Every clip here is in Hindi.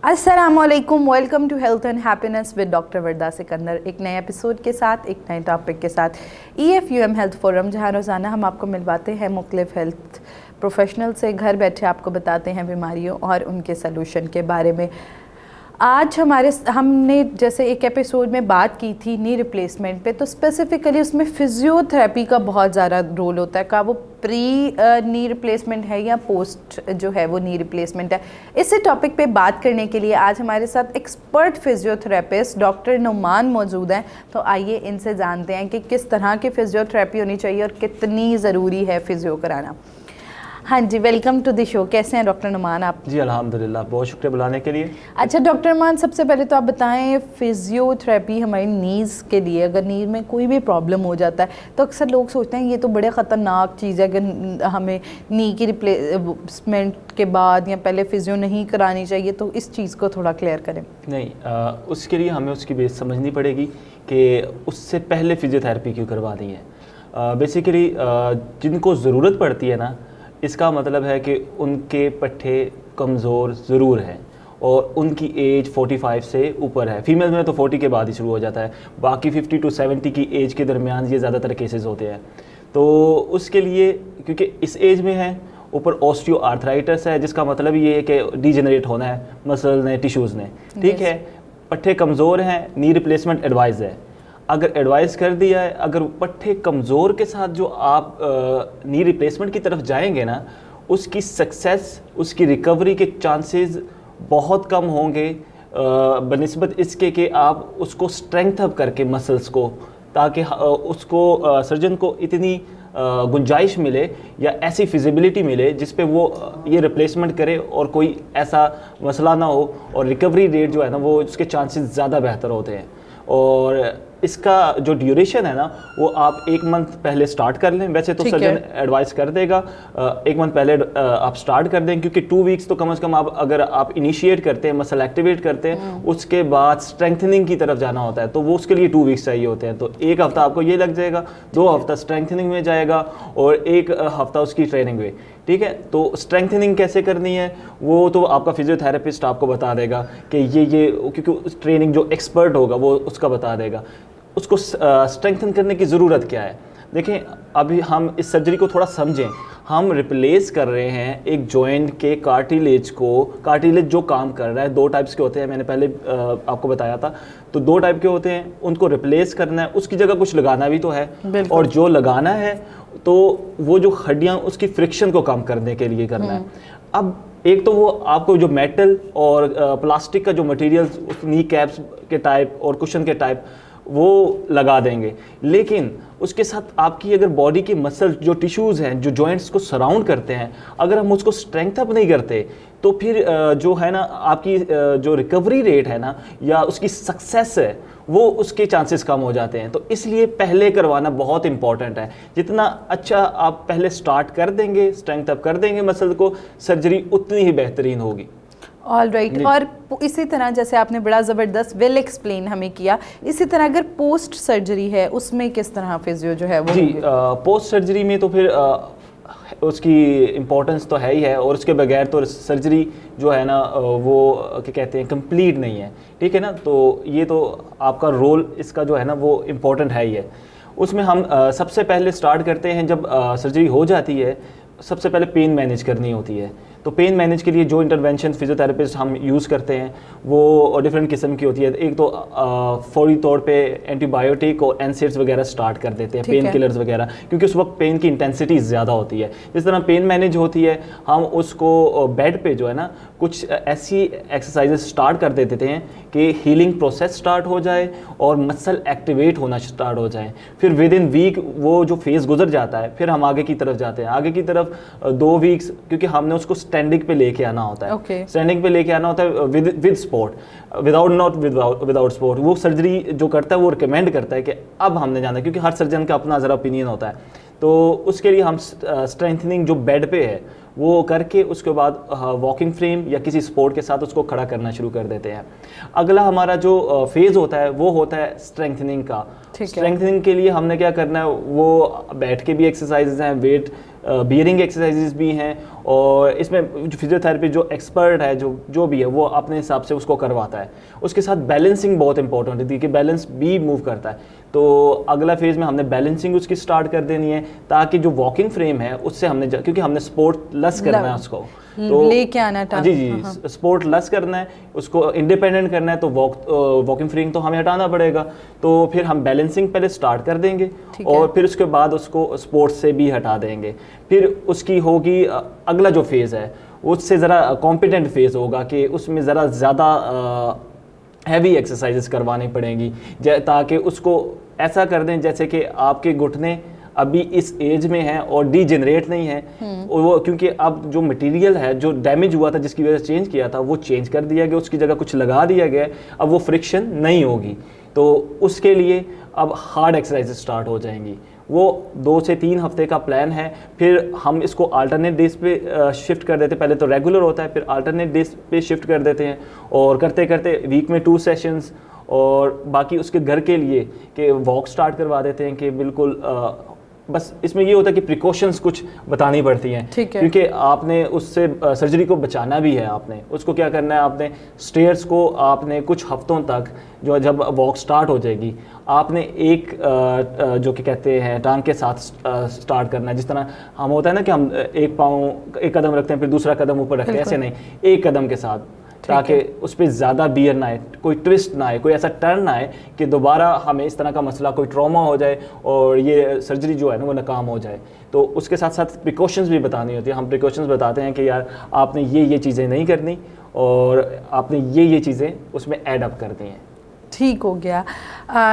अस्सलामुअलैकुम, welcome to health and happiness with doctor Warda Sikandar. एक नए एपिसोड के साथ, एक नए टॉपिक के साथ EFUM हेल्थ फोरम, जहाँ रोज़ाना हम आपको मिलवाते हैं मुख्तलिफ हेल्थ प्रोफेशनल से। घर बैठे आपको बताते हैं बीमारियों और उनके सलूशन के बारे में। आज हमने जैसे एक एपिसोड में बात की थी नी रिप्लेसमेंट पे, तो स्पेसिफ़िकली उसमें फिजियोथेरेपी का बहुत ज़्यादा रोल होता है। का वो प्री नी रिप्लेसमेंट है या पोस्ट जो है वो नी रिप्लेसमेंट है। इसी टॉपिक पे बात करने के लिए आज हमारे साथ एक्सपर्ट फिजियोथेरेपिस्ट डॉक्टर नुमान मौजूद हैं। तो आइए इनसे जानते हैं कि किस तरह की फिजियोथेरेपी होनी चाहिए और कितनी ज़रूरी है फिजियो कराना। हाँ जी, वेलकम टू द शो। कैसे हैं डॉक्टर नुमान आप? जी अल्हम्दुलिल्लाह, बहुत शुक्रिया बुलाने के लिए। अच्छा डॉक्टर नुमान, सबसे पहले तो आप बताएं फिजियोथेरेपी हमारी नीज़ के लिए, अगर नीज़ में कोई भी प्रॉब्लम हो जाता है तो अक्सर लोग सोचते हैं ये तो बड़े ख़तरनाक चीज़ है कि हमें नी की रिप्लेसमेंट के बाद या पहले फिजियो नहीं करानी चाहिए, तो इस चीज़ को थोड़ा क्लियर करें। नहीं, उसके लिए हमें उसकी बेस समझनी पड़ेगी कि उससे पहले फिजियोथेरेपी क्यों करवानी है। बेसिकली जिनको ज़रूरत पड़ती है ना, इसका मतलब है कि उनके पट्टे कमज़ोर ज़रूर हैं और उनकी एज 45 से ऊपर है। फीमेल में तो 40 के बाद ही शुरू हो जाता है, बाकी 50 to 70 की एज के दरमियान ये ज़्यादातर केसेस होते हैं। तो उसके लिए क्योंकि इस एज में है, ऊपर ऑस्टियो आर्थराइटिस है, जिसका मतलब ये है कि डीजेनरेट होना है मसल ने, टिश्यूज़ ने, ठीक है। पट्टे कमज़ोर हैं, नी रिप्लेसमेंट एडवाइस है। अगर एडवाइस कर दिया है, अगर पट्टे कमज़ोर के साथ जो आप नी रिप्लेसमेंट की तरफ जाएंगे ना, उसकी सक्सेस, उसकी रिकवरी के चांसेस बहुत कम होंगे बनिस्बत इसके कि आप उसको स्ट्रेंथ अप करके मसल्स को, ताकि उसको सर्जन को इतनी गुंजाइश मिले या ऐसी फिजिबिलिटी मिले जिस पे वो ये रिप्लेसमेंट करे और कोई ऐसा मसला ना हो, और रिकवरी रेट जो है ना वो उसके चांसेस ज़्यादा बेहतर होते हैं। और इसका जो ड्यूरेशन है ना, वो आप 1 मंथ पहले स्टार्ट कर लें। वैसे तो सर्जन एडवाइस कर देगा 1 मंथ पहले आप स्टार्ट कर दें, क्योंकि 2 वीक्स तो कम से कम आप अगर आप इनिशिएट करते हैं, मसल एक्टिवेट करते हैं, उसके बाद स्ट्रेंथनिंग की तरफ जाना होता है, तो वो उसके लिए 2 वीक्स चाहिए होते हैं। तो 1 हफ्ता आपको ये लग जाएगा, 2 हफ्ता स्ट्रेंथनिंग में जाएगा और 1 हफ्ता उसकी ट्रेनिंग में, ठीक है। तो स्ट्रेंथनिंग कैसे करनी है वो तो आपका फिजियोथेरेपिस्ट आपको बता देगा कि ये क्योंकि ट्रेनिंग जो एक्सपर्ट होगा वो उसका बता देगा उसको स्ट्रेंथन करने की ज़रूरत क्या है। देखें, अभी हम इस सर्जरी को थोड़ा समझें। हम रिप्लेस कर रहे हैं एक जॉइंट के कार्टिलेज को। कार्टिलेज जो काम कर रहा है, 2 टाइप्स के होते हैं, मैंने पहले आपको बताया था। तो 2 टाइप के होते हैं, उनको रिप्लेस करना है, उसकी जगह कुछ लगाना भी तो है, और जो लगाना है तो वो जो हड्डियाँ उसकी फ्रिक्शन को कम करने के लिए करना है। अब एक तो वो आपको जो मेटल और प्लास्टिक का जो मटेरियल नी कैप्स के टाइप और कुशन के टाइप वो लगा देंगे, लेकिन उसके साथ आपकी अगर बॉडी की मसल जो टिश्यूज़ हैं, जो जॉइंट्स को सराउंड करते हैं, अगर हम उसको स्ट्रेंथ अप नहीं करते तो फिर जो है ना आपकी जो रिकवरी रेट है ना या उसकी सक्सेस है वो उसके चांसेस कम हो जाते हैं। तो इसलिए पहले करवाना बहुत इंपॉर्टेंट है। जितना अच्छा आप पहले स्टार्ट कर देंगे, स्ट्रेंथ अप कर देंगे मसल को, सर्जरी उतनी ही बेहतरीन होगी। All right. और इसी तरह जैसे आपने बड़ा ज़बरदस्त वेल एक्सप्लेन हमें किया, इसी तरह अगर पोस्ट सर्जरी है उसमें किस तरह फिजियो जो है वो? जी, पोस्ट सर्जरी में तो फिर उसकी इम्पोर्टेंस तो है ही है, और उसके बगैर तो सर्जरी जो है ना वो क्या कहते हैं कंप्लीट नहीं है, ठीक है ना। तो ये तो आपका रोल इसका जो है ना वो इम्पोर्टेंट है ही है। उसमें हम सबसे पहले स्टार्ट करते हैं जब सर्जरी हो जाती है, सबसे पहले पेन मैनेज करनी होती है। तो पेन मैनेज के लिए जो इंटरवेंशन फिजियोथेरेपिस्ट हम यूज़ करते हैं वो डिफरेंट किस्म की होती है। एक तो फौरी तौर पे एंटीबायोटिक और एनसेड्स वगैरह स्टार्ट कर देते हैं, पेन किलर्स वगैरह, क्योंकि उस वक्त पेन की इंटेंसिटी ज़्यादा होती है। जिस तरह पेन मैनेज होती है, हम उसको बेड पे जो है ना कुछ ऐसी एक्सरसाइजेस स्टार्ट कर देते हैं कि हीलिंग प्रोसेस स्टार्ट हो जाए और मसल एक्टिवेट होना स्टार्ट हो जाए। फिर विद इन वीक वो जो फेज़ गुजर जाता है, फिर हम आगे की तरफ जाते हैं। आगे की तरफ 2 वीक्स, क्योंकि हमने उसको स्टैंडिंग पे लेके आना होता है। स्टैंडिंग पे लेके आना होता है विद स्पोर्ट, विदाउट स्पोर्ट। वो सर्जरी जो करता है वो रिकमेंड करता है कि अब हमने जाना है, क्योंकि हर सर्जन का अपना ज़रा ओपिनियन होता है। तो उसके लिए हम स्ट्रेंथनिंग जो बेड पे है वो करके उसके बाद वॉकिंग फ्रेम या किसी स्पोर्ट के साथ उसको खड़ा करना शुरू कर देते हैं। अगला हमारा जो फेज़ होता है वो होता है स्ट्रेंथनिंग का, है। स्ट्रेंथनिंग के लिए हमने क्या करना है, वो बैठ के भी एक्सरसाइजेज हैं, वेट बियरिंग एक्सरसाइजेज भी हैं, और इसमें जो फिजियोथेरेपी जो एक्सपर्ट है जो भी है वो अपने हिसाब से उसको करवाता है। उसके साथ बैलेंसिंग बहुत इंपॉर्टेंट होती है कि बैलेंस भी मूव करता है। तो अगला फेज़ में हमने बैलेंसिंग उसकी स्टार्ट कर देनी है, ताकि जो वॉकिंग फ्रेम है उससे हमने क्योंकि हमने स्पोर्ट लस करना है उसको, तो लेके आना है। जी स्पोर्ट लस करना है उसको, इंडिपेंडेंट करना है, तो वॉकिंग फ्रेम तो हमें हटाना पड़ेगा। तो फिर हम बैलेंसिंग पहले स्टार्ट कर देंगे और फिर उसके बाद उसको स्पोर्ट्स से भी हटा देंगे। फिर उसकी होगी अगला जो फेज़ है उससे ज़रा कॉम्पिटेंट फेज़ होगा कि उसमें ज़रा ज़्यादा हैवी एक्सरसाइजेस करवानी पड़ेंगी, ताकि उसको ऐसा कर दें जैसे कि आपके घुटने अभी इस एज में है और डीजेनरेट नहीं है, और वो क्योंकि अब जो मटेरियल है जो डैमेज हुआ था जिसकी वजह से चेंज किया था वो चेंज कर दिया गया, उसकी जगह कुछ लगा दिया गया, अब वो फ्रिक्शन नहीं होगी। तो उसके लिए अब हार्ड एक्सरसाइज स्टार्ट हो जाएंगी। वो 2 से 3 हफ्ते का प्लान है। फिर हम इसको अल्टरनेट डेज पे शिफ्ट कर देते हैं। पहले तो रेगुलर होता है, फिर अल्टरनेट डेज पे शिफ्ट कर देते हैं, और करते करते वीक में 2 सेशंस, और बाकी उसके घर के लिए कि वॉक स्टार्ट करवा देते हैं कि बिल्कुल बस इसमें ये होता है कि प्रिकॉशंस कुछ बतानी पड़ती हैं, क्योंकि आपने उससे सर्जरी को बचाना भी है। आपने उसको क्या करना है, आपने स्टेयर्स को आपने कुछ हफ्तों तक, जो जब वॉक स्टार्ट हो जाएगी, आपने एक जो कि कहते हैं टांग के साथ स्टार्ट करना है। जिस तरह हम होता है ना कि हम एक कदम रखते हैं फिर दूसरा कदम ऊपर रखते हैं, ऐसे नहीं, एक कदम के साथ, ताकि उस पर ज़्यादा बियर ना आए, कोई ट्विस्ट ना आए, कोई ऐसा टर्न ना आए कि दोबारा हमें इस तरह का मसला, कोई ट्रॉमा हो जाए और ये सर्जरी जो है ना वो नाकाम हो जाए। तो उसके साथ साथ प्रिकॉशंस भी बतानी होती है। हम प्रिकॉशंस बताते हैं कि यार आपने ये चीज़ें नहीं करनी और आपने ये चीज़ें उसमें ऐड अप करनी हैं। ठीक हो गया।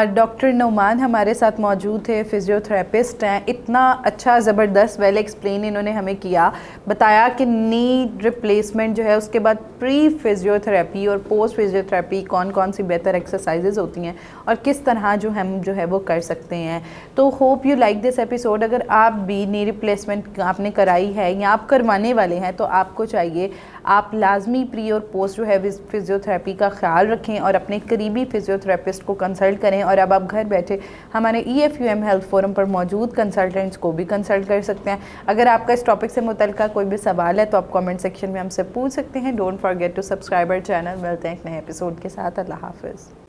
डॉक्टर नोमान हमारे साथ मौजूद थे, फिजियोथेरेपिस्ट हैं। इतना अच्छा ज़बरदस्त वेल एक्सप्लेन इन्होंने हमें किया, बताया कि नी रिप्लेसमेंट जो है उसके बाद प्री फिजियोथेरेपी और पोस्ट फिजियोथेरेपी कौन कौन सी बेहतर एक्सरसाइजेज होती हैं और किस तरह जो हम जो है वो कर सकते हैं। तो hope you like this episode. अगर आप भी नी रिप्लेसमेंट आपने कराई है या आप करवाने वाले हैं तो आपको चाहिए आप लाजमी प्री और पोस्ट जो है फिजियोथेरेपी का ख्याल रखें और अपने करीबी फिजियोथेरेपिस्ट को कंसल्ट करें। और अब आप घर बैठे हमारे EFUM हेल्थ फोरम पर मौजूद कंसल्टेंट्स को भी कंसल्ट कर सकते हैं। अगर आपका इस टॉपिक से मुतल्लिका कोई भी सवाल है तो आप कमेंट सेक्शन में हमसे पूछ सकते हैं। Don't forget to subscribe our channel. मिलते हैं एक नए एपिसोड के साथ। अल्लाह हाफिज़।